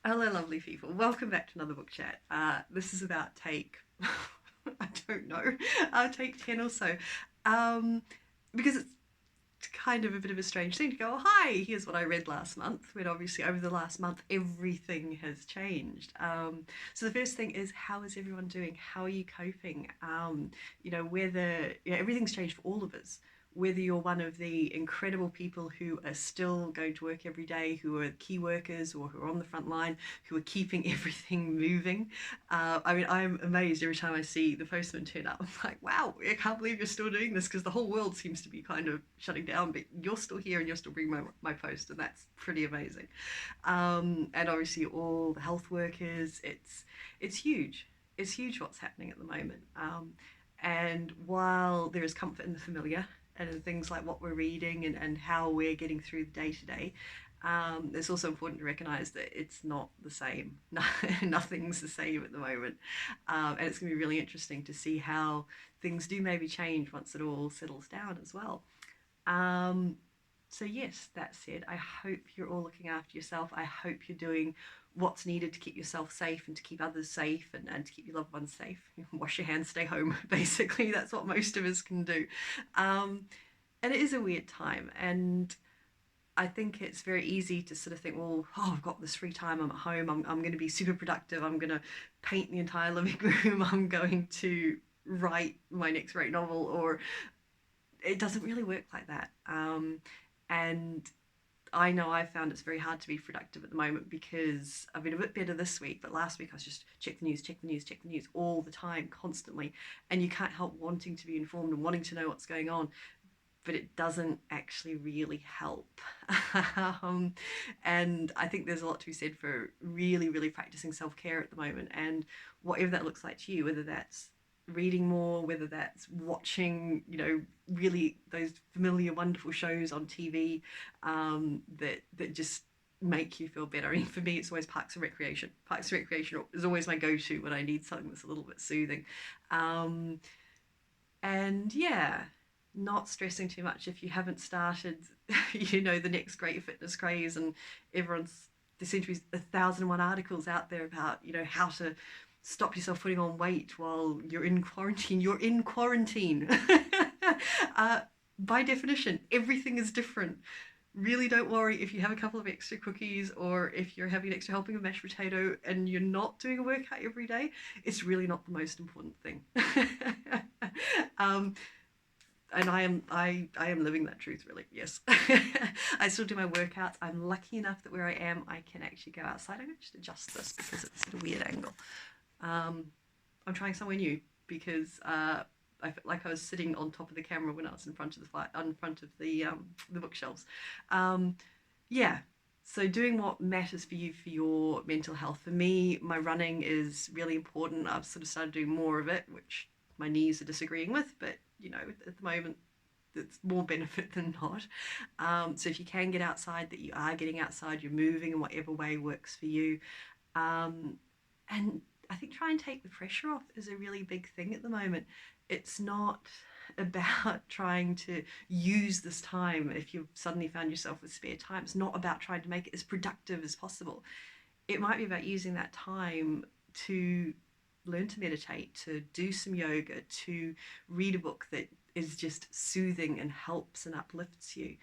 Hello, lovely people. Welcome back to another book chat. This is about take, I don't know, take 10 or so. Um, because it's kind of a bit of a strange thing to go, oh, hi, here's what I read last month, when obviously over the last month, everything has changed. So the first thing is, how is everyone doing? How are you coping? Everything's changed for all of us, whether you're one of the incredible people who are still going to work every day, who are key workers or who are on the front line, who are keeping everything moving. I'm amazed every time I see the postman turn up. I'm like, wow, I can't believe you're still doing this, because the whole world seems to be kind of shutting down, but you're still here and you're still bringing my post, and that's pretty amazing. And obviously all the health workers, it's huge. It's huge what's happening at the moment. And while there is comfort in the familiar, and in things like what we're reading and how we're getting through the day to day, it's also important to recognize that it's not the same. Nothing's the same at the moment. And it's going to be really interesting to see how things do maybe change once it all settles down as well. Um, so, yes, that said, I hope you're all looking after yourself. I hope you're doing what's needed to keep yourself safe and to keep others safe, and to keep your loved ones safe. Wash your hands, stay home, basically. That's what most of us can do. Um, and it is a weird time. And I think it's very easy to sort of think, well, oh, I've got this free time, I'm at home, I'm going to be super productive, I'm going to paint the entire living room, I'm going to write my next great novel, or it doesn't really work like that. And I know I've found it's very hard to be productive at the moment, because I've been a bit better this week, but last week I was just check the news, check the news, check the news all the time, constantly. And you can't help wanting to be informed and wanting to know what's going on, but it doesn't actually really help. um, and I think there's a lot to be said for really, really practicing self care at the moment, and whatever that looks like to you, whether that's reading more, whether that's watching, really those familiar, wonderful shows on TV, that just make you feel better. I mean, for me, it's always Parks and Recreation. Parks and Recreation is always my go-to when I need something that's a little bit soothing. Um, and yeah, not stressing too much if you haven't started, the next great fitness craze, and everyone's there seems to be 1,001 articles out there about, how to stop yourself putting on weight while you're in quarantine. You're in quarantine. uh, by definition, everything is different. Really don't worry if you have a couple of extra cookies, or if you're having an extra helping of mashed potato and you're not doing a workout every day. It's really not the most important thing. um, and I am living that truth, really. Yes. I still do my workouts. I'm lucky enough that where I am, I can actually go outside. I'm going to just adjust this because it's at a weird angle. um, I'm trying somewhere new, because I felt like I was sitting on top of the camera when I was in front of the bookshelves. Um, yeah. So doing what matters for you for your mental health. For me, my running is really important. I've sort of started doing more of it, which my knees are disagreeing with, but at the moment, it's more benefit than not. So if you can get outside, that you are getting outside, you're moving in whatever way works for you. Um, and I think try and take the pressure off is a really big thing at the moment. It's not about trying to use this time. If you've suddenly found yourself with spare time, it's not about trying to make it as productive as possible. It might be about using that time to learn to meditate, to do some yoga, to read a book that is just soothing and helps and uplifts you,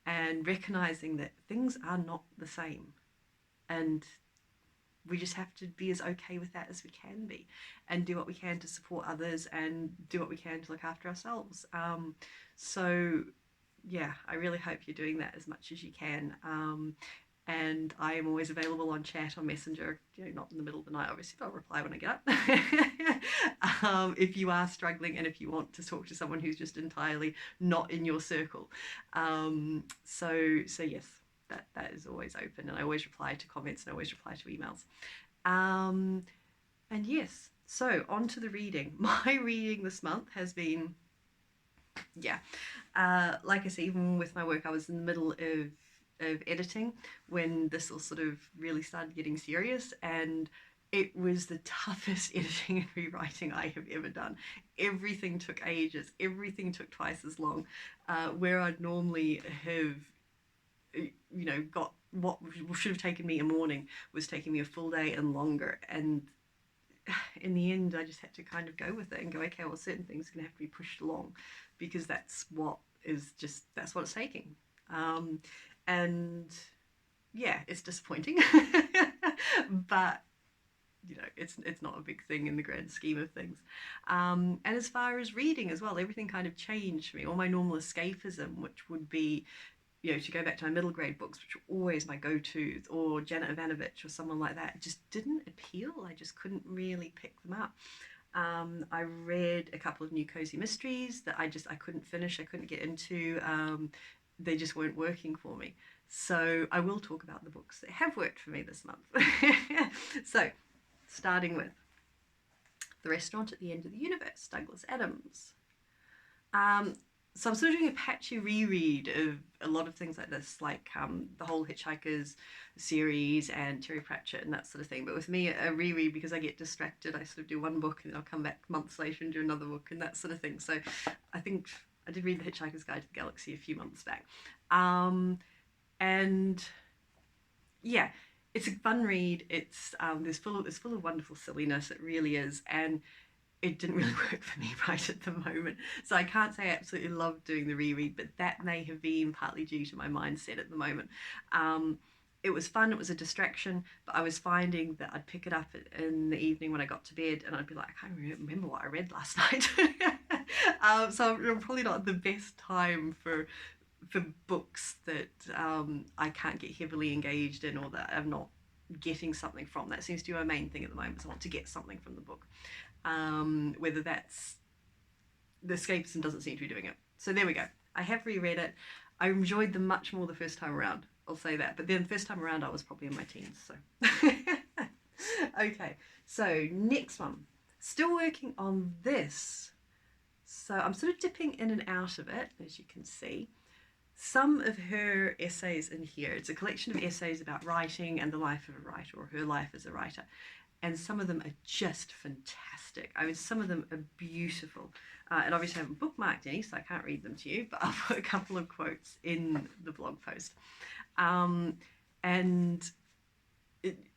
and recognizing that things are not the same. And we just have to be as okay with that as we can be, and do what we can to support others, and do what we can to look after ourselves. So yeah, I really hope you're doing that as much as you can. And I am always available on chat, on Messenger, not in the middle of the night, obviously, but I'll reply when I get up. If you are struggling, and if you want to talk to someone who's just entirely not in your circle. So yes, that is always open, and I always reply to comments, and I always reply to emails. Um, and yes, so on to the reading. My reading this month has been, yeah, like I said, even with my work, I was in the middle of editing when this all sort of really started getting serious, and it was the toughest editing and rewriting I have ever done. Everything took ages, everything took twice as long. Where I'd normally have got what should have taken me a morning was taking me a full day and longer. And in the end, I just had to kind of go with it and go, okay, well, certain things are going to have to be pushed along because that's what it's taking. And yeah, it's disappointing, but it's not a big thing in the grand scheme of things. And as far as reading as well, everything kind of changed for me. All my normal escapism, which would be, to go back to my middle grade books, which were always my go-tos, or Janet Ivanovic or someone like that, it just didn't appeal. I just couldn't really pick them up. I read a couple of new cozy mysteries that I couldn't finish. I couldn't get into. They just weren't working for me. So I will talk about the books that have worked for me this month. So, starting with The Restaurant at the End of the Universe, Douglas Adams. So I'm sort of doing a patchy reread of a lot of things like this, like the whole Hitchhikers series and Terry Pratchett and that sort of thing. But with me, a reread, because I get distracted, I sort of do one book and then I'll come back months later and do another book and that sort of thing. So I think I did read The Hitchhiker's Guide to the Galaxy a few months back. And yeah, it's a fun read. It's full of wonderful silliness. It really is. And it didn't really work for me right at the moment. So I can't say I absolutely love doing the reread, but that may have been partly due to my mindset at the moment. It was fun, it was a distraction, but I was finding that I'd pick it up in the evening when I got to bed and I'd be like, I can't remember what I read last night. So I'm probably not the best time for books that I can't get heavily engaged in, or that I'm not getting something from. That seems to be my main thing at the moment, is I want to get something from the book. Whether that's the escapism doesn't seem to be doing it. So there we go. I have reread it. I enjoyed them much more the first time around. I'll say that. But then the first time around, I was probably in my teens. So okay. So next one. Still working on this. So I'm sort of dipping in and out of it, as you can see. Some of her essays in here. It's a collection of essays about writing and the life of a writer, or her life as a writer. And some of them are just fantastic. I mean, some of them are beautiful. And obviously I haven't bookmarked any, so I can't read them to you, but I'll put a couple of quotes in the blog post.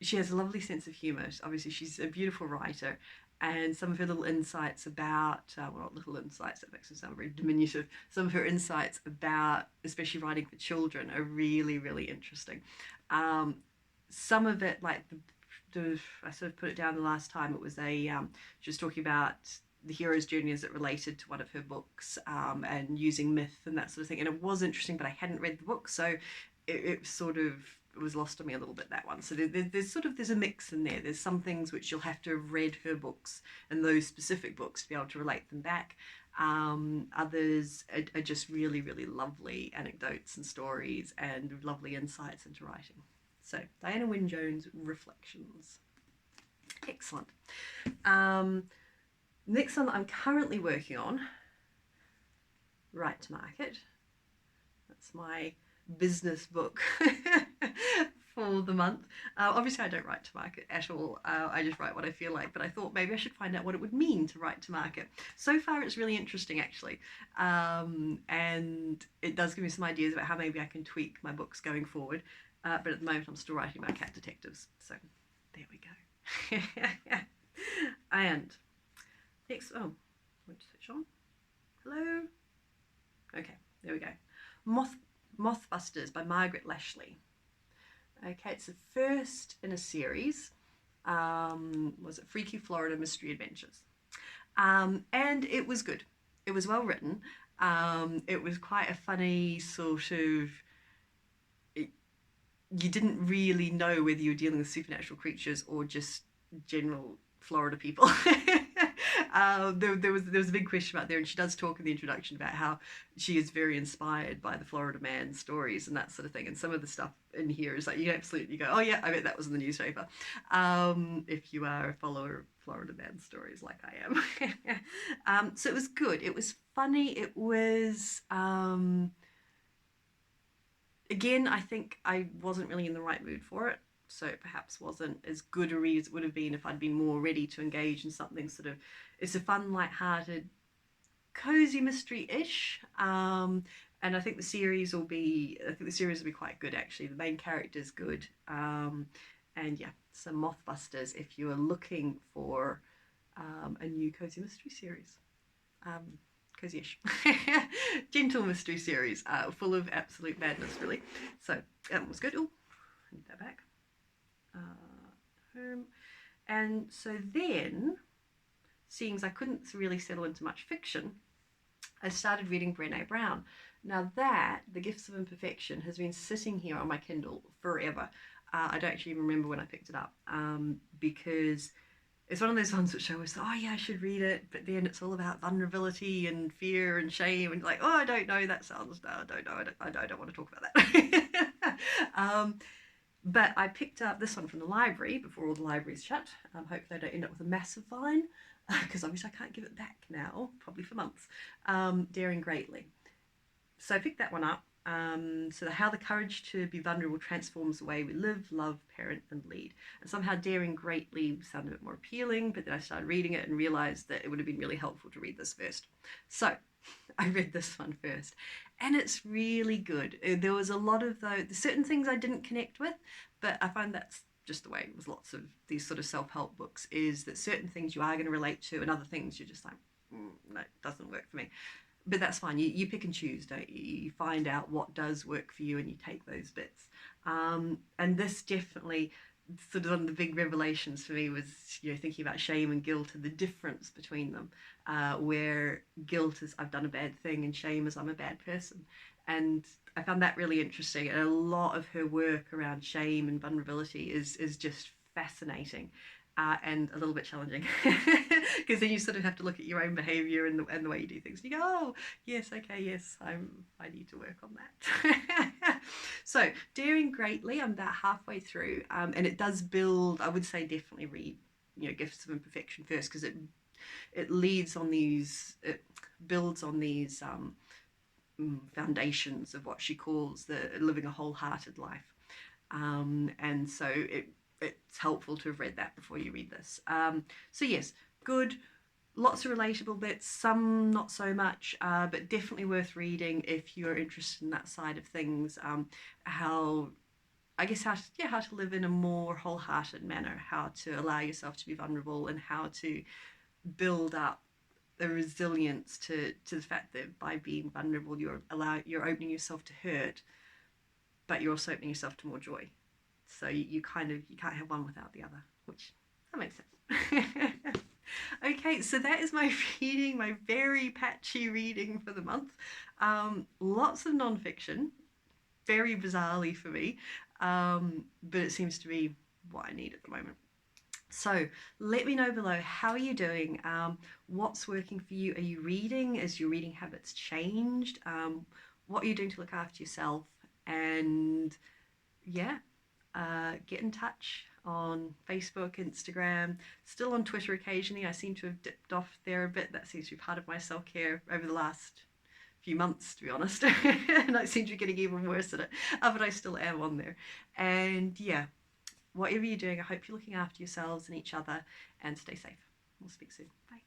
She has a lovely sense of humour. Obviously, she's a beautiful writer. And some of her little insights about, well, not little insights, that makes them sound very diminutive. Some of her insights about, especially writing for children, are really, really interesting. Some of it, like I sort of put it down the last time, it was she was talking about the hero's journey as it related to one of her books, and using myth and that sort of thing. And it was interesting, but I hadn't read the book, so it sort of was lost on me a little bit, that one. So there's a mix in there. There's some things which you'll have to have read her books and those specific books to be able to relate them back. Others are just really, really lovely anecdotes and stories and lovely insights into writing. So Diana Wynne Jones, Reflections. Excellent. Next one that I'm currently working on, Right to Market. That's my business book for the month. Obviously I don't write to market at all. I just write what I feel like, but I thought maybe I should find out what it would mean to write to market. So far it's really interesting, actually, and it does give me some ideas about how maybe I can tweak my books going forward, but at the moment I'm still writing about cat detectives, so there we go. And next, oh, won't switch on. Hello. Okay, there we go. Mothbusters by Margaret Lashley. Okay, it's the first in a series. Was it Freaky Florida Mystery Adventures? And it was good. It was well written. It was quite a funny sort of... you didn't really know whether you were dealing with supernatural creatures or just general Florida people. There was a big question about there, and she does talk in the introduction about how she is very inspired by the Florida Man stories and that sort of thing. And some of the stuff in here is like, you absolutely go, oh yeah, I bet that was in the newspaper. If you are a follower of Florida Man stories like I am. So it was good. It was funny. It was, again, I think I wasn't really in the right mood for it. So it perhaps wasn't as good a read as it would have been if I'd been more ready to engage in something sort of... it's a fun, light-hearted, cozy mystery-ish. And I think the series will be quite good actually. The main character is good, and yeah, some Moth busters if you are looking for a new cozy mystery series. Cozy-ish, gentle mystery series, full of absolute madness, really. So that was good. Oh, I need that back. Home. And so then, seeing as I couldn't really settle into much fiction, I started reading Brene Brown. Now that The Gifts of Imperfection has been sitting here on my Kindle forever. I don't actually even remember when I picked it up, because it's one of those ones which I always thought, oh yeah, I should read it, but then it's all about vulnerability and fear and shame, and like, oh, I don't know, that sounds, no, I don't know, I don't want to talk about that. But I picked up this one from the library before all the libraries shut. Hopefully I don't end up with a massive fine, because obviously I can't give it back now, probably for months. Daring Greatly. So I picked that one up. So how the courage to be vulnerable transforms the way we live, love, parent, and lead. And somehow Daring Greatly sounded a bit more appealing, but then I started reading it and realized that it would have been really helpful to read this first. So I read this one first, and it's really good. There was a lot of certain things I didn't connect with, but I find that's just the way with lots of these sort of self-help books, is that certain things you are going to relate to, and other things you're just like, no, it doesn't work for me. But that's fine. You pick and choose, don't you? You find out what does work for you and you take those bits. And this definitely, sort of one of the big revelations for me was, thinking about shame and guilt and the difference between them, where guilt is I've done a bad thing and shame is I'm a bad person. And I found that really interesting. And a lot of her work around shame and vulnerability is just fascinating. And a little bit challenging, because then you sort of have to look at your own behaviour and the way you do things. And you go, oh, yes, okay, yes, I need to work on that. So, Daring Greatly, I'm about halfway through, and it does build. I would say definitely read, Gifts of Imperfection first, because it builds on these foundations of what she calls the living a wholehearted life, and so it's helpful to have read that before you read this. So yes, good, lots of relatable bits, some not so much, but definitely worth reading if you're interested in that side of things. How to live in a more wholehearted manner, how to allow yourself to be vulnerable, and how to build up the resilience to the fact that by being vulnerable, you're opening yourself to hurt, but you're also opening yourself to more joy. So you can't have one without the other, which that makes sense. Okay, so that is my reading, my very patchy reading for the month. Lots of nonfiction, very bizarrely for me, but it seems to be what I need at the moment. So let me know below, how are you doing? What's working for you? Are you reading? Is your reading habits changed? What are you doing to look after yourself? And yeah, get in touch on Facebook, Instagram, still on Twitter occasionally. I seem to have dipped off there a bit. That seems to be part of my self-care over the last few months, to be honest. And I seem to be getting even worse at it, but I still am on there. And yeah, whatever you're doing, I hope you're looking after yourselves and each other, and stay safe. We'll speak soon. Bye.